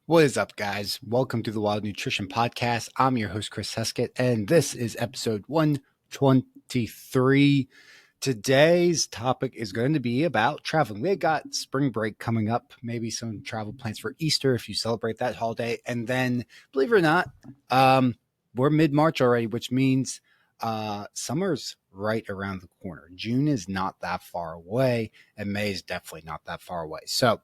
What is up, guys? Welcome to the Wild Nutrition Podcast. I'm your host, Chris Heskett, and this is episode 123. Today's topic is going to be about traveling. We got spring break coming up, maybe some travel plans for Easter if you celebrate that holiday. And then, believe it or not, we're mid-March already, which means summer's right around the corner. June is not that far away, and May is definitely not that far away. So,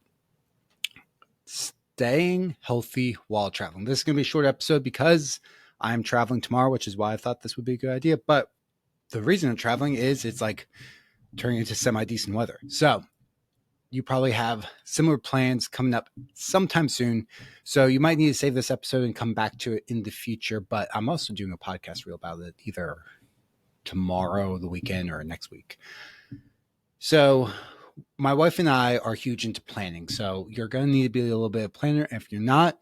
staying healthy while traveling. This is going to be a short episode because I'm traveling tomorrow, which is why I thought this would be a good idea. But the reason I'm traveling is it's like turning into semi-decent weather. So you probably have similar plans coming up sometime soon. So you might need to save this episode and come back to it in the future. But I'm also doing a podcast reel about it either tomorrow, the weekend, or next week. So my wife and I are huge into planning. So you're going to need to be a little bit of a planner. If you're not,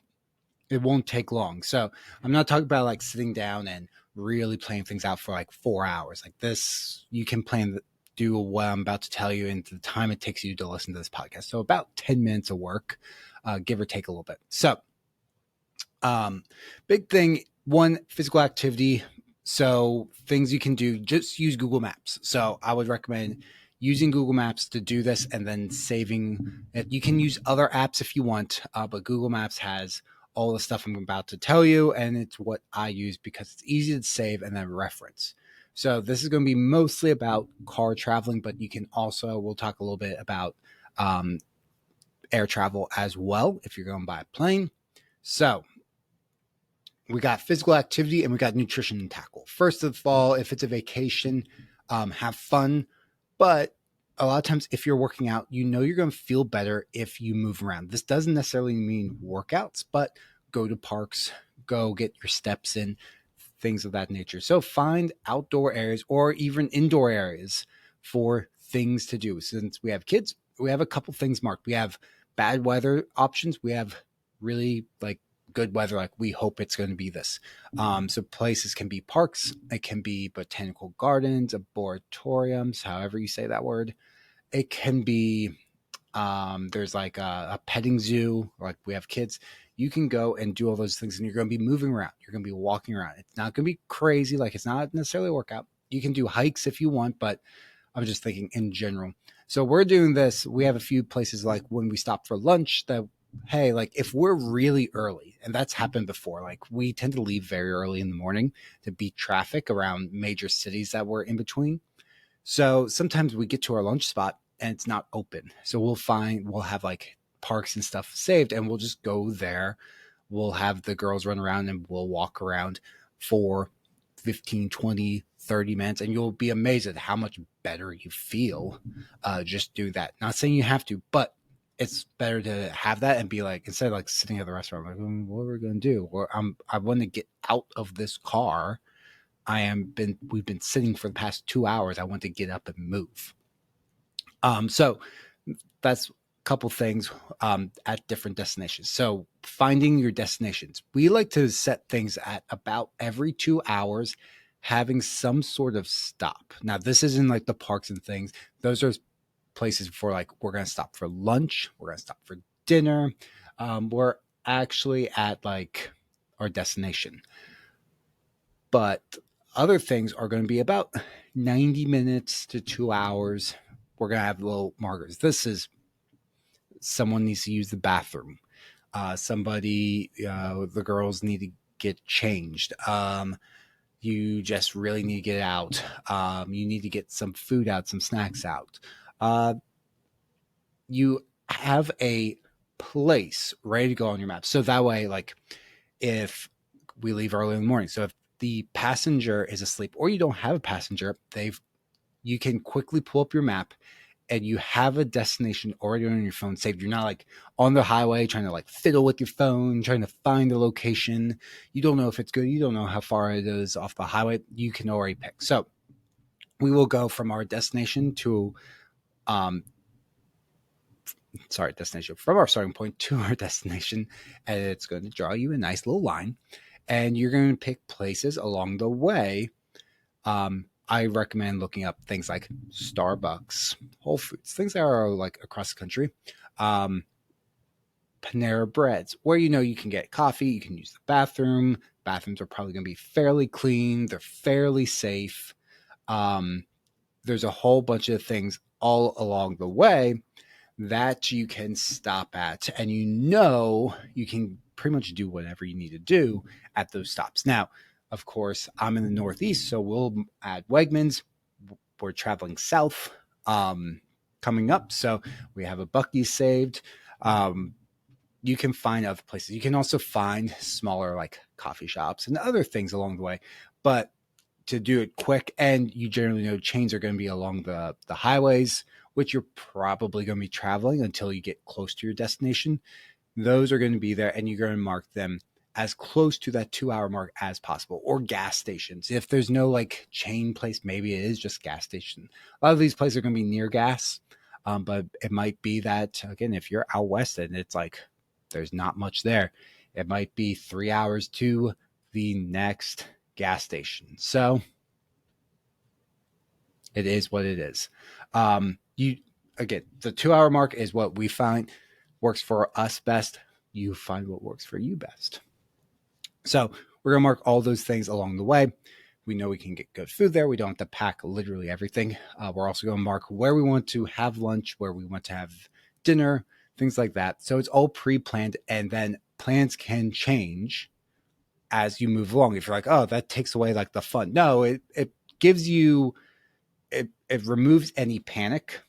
it won't take long. So I'm not talking about like sitting down and really planning things out for like 4 hours. Like this, you can do what I'm about to tell you in the time it takes you to listen to this podcast. So about 10 minutes of work, give or take a little bit. So big thing, one, physical activity. So things you can do, just use Google Maps. So I would recommend using Google Maps to do this and then saving it. You can use other apps if you want, but Google Maps has all the stuff I'm about to tell you, and it's what I use because it's easy to save and then reference. So this is going to be mostly about car traveling, but you can also, we'll talk a little bit about air travel as well if you're going by plane. So we got physical activity and we got nutrition and tackle. First of all, if it's a vacation, have fun. But a lot of times, if you're working out, you know you're going to feel better if you move around. This doesn't necessarily mean workouts, but go to parks, go get your steps in, things of that nature. So find outdoor areas or even indoor areas for things to do. Since we have kids, we have a couple things marked. We have bad weather options. We have really like good weather, like we hope it's going to be this. So places can be parks, it can be botanical gardens, arboretoriums, however you say that word. It can be there's like a petting zoo, like we have kids. You can go and do all those things, and you're going to be moving around. You're going to be walking around. It's not going to be crazy, like it's not necessarily a workout. You can do hikes if you want, but I'm just thinking in general. So we're doing this. We have a few places like when we stop for lunch that, hey, like if we're really early, and that's happened before, like we tend to leave very early in the morning to beat traffic around major cities that we're in between. So sometimes we get to our lunch spot and it's not open. So we'll have like parks and stuff saved and we'll just go there. We'll have the girls run around and we'll walk around for 15, 20, 30 minutes, and you'll be amazed at how much better you feel just do that. Not saying you have to, but it's better to have that and be like, instead of like sitting at the restaurant, like, what are we going to do? Or I want to get out of this car. We've been sitting for the past 2 hours. I want to get up and move. So that's a couple things at different destinations. So finding your destinations. We like to set things at about every 2 hours, having some sort of stop. Now, this isn't like the parks and things. Those are places for like, we're going to stop for lunch. We're going to stop for dinner. We're actually at like our destination. But other things are going to be about 90 minutes to 2 hours. We're going to have little markers. This is someone needs to use the bathroom. The girls need to get changed. You just really need to get out. You need to get some food out, some snacks out. You have a place ready to go on your map. So that way, like if we leave early in the morning, so if the passenger is asleep or you don't have a passenger, you can quickly pull up your map and you have a destination already on your phone saved. You're not like on the highway trying to like fiddle with your phone, trying to find the location. You don't know if it's good. You don't know how far it is off the highway. You can already pick. So we will go from our destination to, from our starting point to our destination. And it's going to draw you a nice little line. And you're going to pick places along the way. I recommend looking up things like Starbucks, Whole Foods, things that are like across the country. Panera Breads, where you can get coffee, you can use the bathroom. Bathrooms are probably going to be fairly clean, they're fairly safe. Um, there's a whole bunch of things all along the way that you can stop at, and you can pretty much do whatever you need to do at those stops. Now, of course, I'm in the Northeast, so we'll add Wegmans. We're traveling south coming up, so we have a Buc-ee's saved. You can find other places. You can also find smaller like coffee shops and other things along the way, but to do it quick, and you generally know chains are going to be along the highways, which you're probably going to be traveling until you get close to your destination. Those are going to be there, and you're going to mark them as close to that 2 hour mark as possible. Or gas stations. If there's no like chain place, maybe it is just gas station. A lot of these places are going to be near gas, but it might be that, again, if you're out west and it's like there's not much there, it might be 3 hours to the next gas station. So it is what it is. You again, the 2 hour mark is what we find works for us best. You find what works for you best. So we're gonna mark all those things along the way. We know we can get good food there. We don't have to pack literally everything. We're also going to mark where we want to have lunch, where we want to have dinner, things like that. So it's all pre-planned, and then plans can change as you move along. If you're like, oh, that takes away like the fun. No, it gives you, it removes any panic.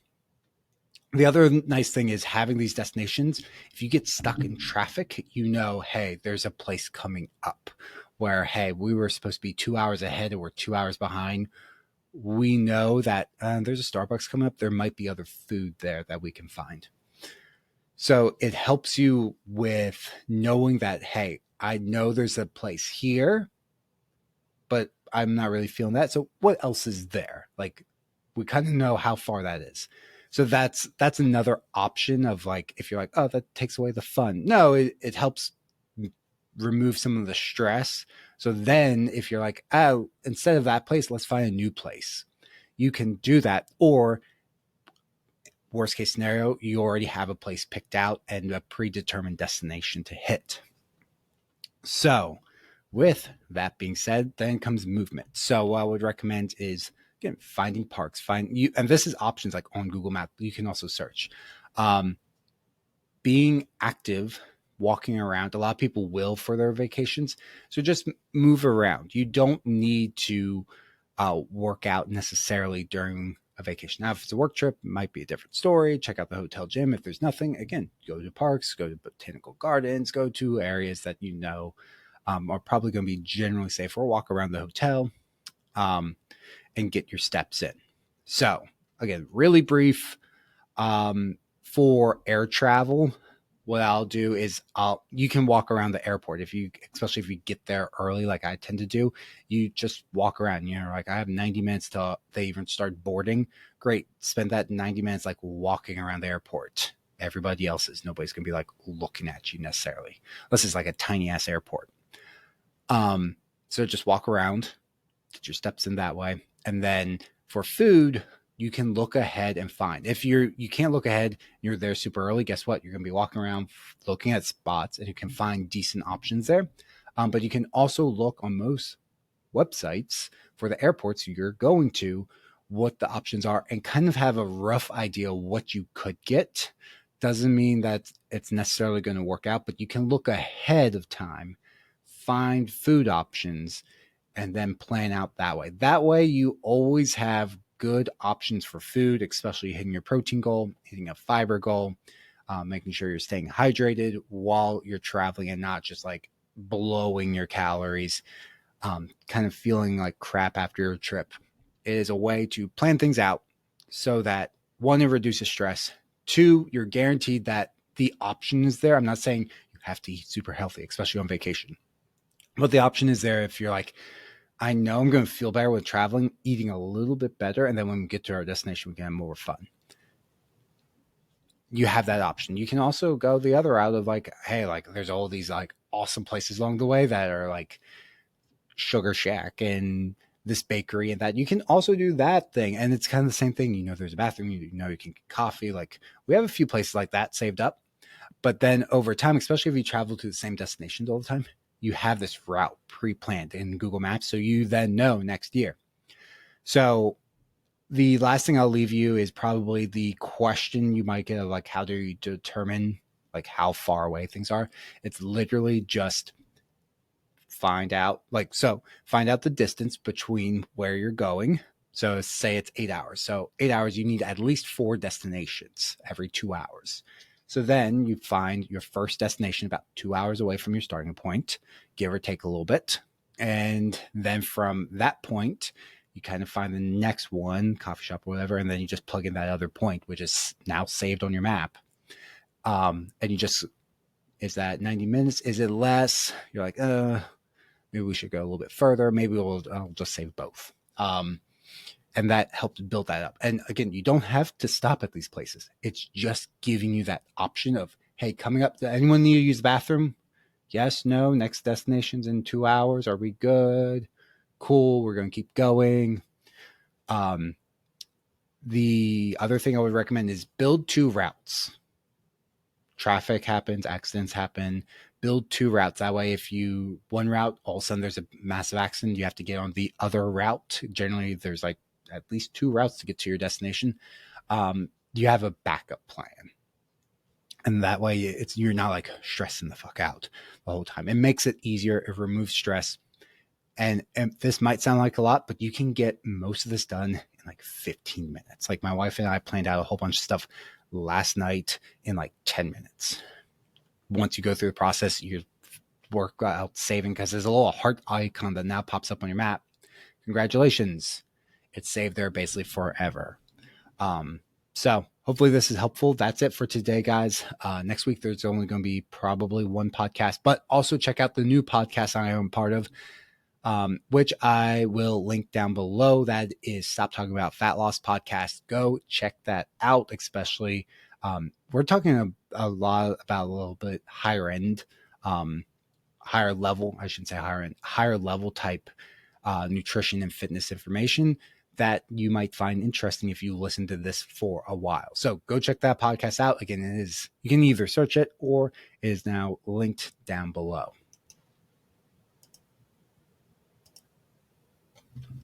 The other nice thing is having these destinations. If you get stuck in traffic, hey, there's a place coming up where, hey, we were supposed to be 2 hours ahead and we're 2 hours behind. We know that there's a Starbucks coming up. There might be other food there that we can find. So it helps you with knowing that, hey, I know there's a place here, but I'm not really feeling that. So what else is there? Like, we kind of know how far that is. So that's another option of like, if you're like, oh, that takes away the fun. No, it helps remove some of the stress. So then if you're like, oh, instead of that place, let's find a new place. You can do that. Or worst case scenario, you already have a place picked out and a predetermined destination to hit. So with that being said, then comes movement. So what I would recommend is, again, finding parks, and this is options like on Google Maps. You can also search. Being active, walking around. A lot of people will for their vacations. So just move around. You don't need to work out necessarily during a vacation. Now, if it's a work trip, it might be a different story. Check out the hotel gym. If there's nothing, again, go to parks, go to botanical gardens, go to areas that are probably going to be generally safe, or walk around the hotel and get your steps in. So again, really brief. For air travel, what I'll do is you can walk around the airport especially if you get there early, like I tend to do. You just walk around, like I have 90 minutes till they even start boarding. Great. Spend that 90 minutes like walking around the airport. Everybody else is. Nobody's going to be like looking at you necessarily. This is like a tiny ass airport. So just walk around, get your steps in that way. And then for food, you can look ahead and find. If you can't look ahead, you're there super early, guess what? You're going to be walking around looking at spots, and you can find decent options there. But you can also look on most websites for the airports you're going to, what the options are, and kind of have a rough idea what you could get. Doesn't mean that it's necessarily going to work out, but you can look ahead of time, find food options, and then plan out that way. That way you always have good options for food, especially hitting your protein goal, hitting a fiber goal, making sure you're staying hydrated while you're traveling and not just like blowing your calories, kind of feeling like crap after your trip. It is a way to plan things out so that, one, it reduces stress. Two, you're guaranteed that the option is there. I'm not saying you have to eat super healthy, especially on vacation, but the option is there if you're like, I know I'm going to feel better with traveling, eating a little bit better, and then when we get to our destination, we can have more fun. You have that option. You can also go the other route of like, hey, like there's all these like awesome places along the way that are like Sugar Shack and this bakery and that. You can also do that thing, and it's kind of the same thing. There's a bathroom. You can get coffee. Like we have a few places like that saved up. But then over time, especially if you travel to the same destinations all the time, you have this route pre-planned in Google Maps. So you then know next year. So the last thing I'll leave you is probably the question you might get of like, how do you determine like how far away things are? It's literally just find out the distance between where you're going. So say it's 8 hours. So 8 hours, you need at least 4 destinations every 2 hours. So then you find your first destination about 2 hours away from your starting point, give or take a little bit. And then from that point, you kind of find the next one, coffee shop or whatever, and then you just plug in that other point, which is now saved on your map. And you just, is that 90 minutes? Is it less? You're like, maybe we should go a little bit further. Maybe I'll just save both. And that helps build that up. And again, you don't have to stop at these places. It's just giving you that option of, hey, coming up, anyone need to use the bathroom? Yes, no, next destination's in 2 hours. Are we good? Cool, we're going to keep going. The other thing I would recommend is build 2 routes. Traffic happens, accidents happen. Build 2 routes. That way, if one route, all of a sudden there's a massive accident, you have to get on the other route. Generally, there's like at least 2 routes to get to your destination. You have a backup plan. And that way you're not like stressing the fuck out the whole time. It makes it easier. It removes stress. And this might sound like a lot, but you can get most of this done in like 15 minutes. Like my wife and I planned out a whole bunch of stuff last night in like 10 minutes. Once you go through the process, you work out saving, because there's a little heart icon that now pops up on your map. Congratulations. It's saved there basically forever. So hopefully this is helpful. That's it for today, guys. Next week, there's only going to be probably 1 podcast, but also check out the new podcast I am part of, which I will link down below. That is Stop Talking About Fat Loss podcast. Go check that out, especially. We're talking a lot about a little bit higher end, higher level, I shouldn't say higher end, higher level type nutrition and fitness information that you might find interesting if you listen to this for a while. So go check that podcast out. Again, you can either search it or it is now linked down below.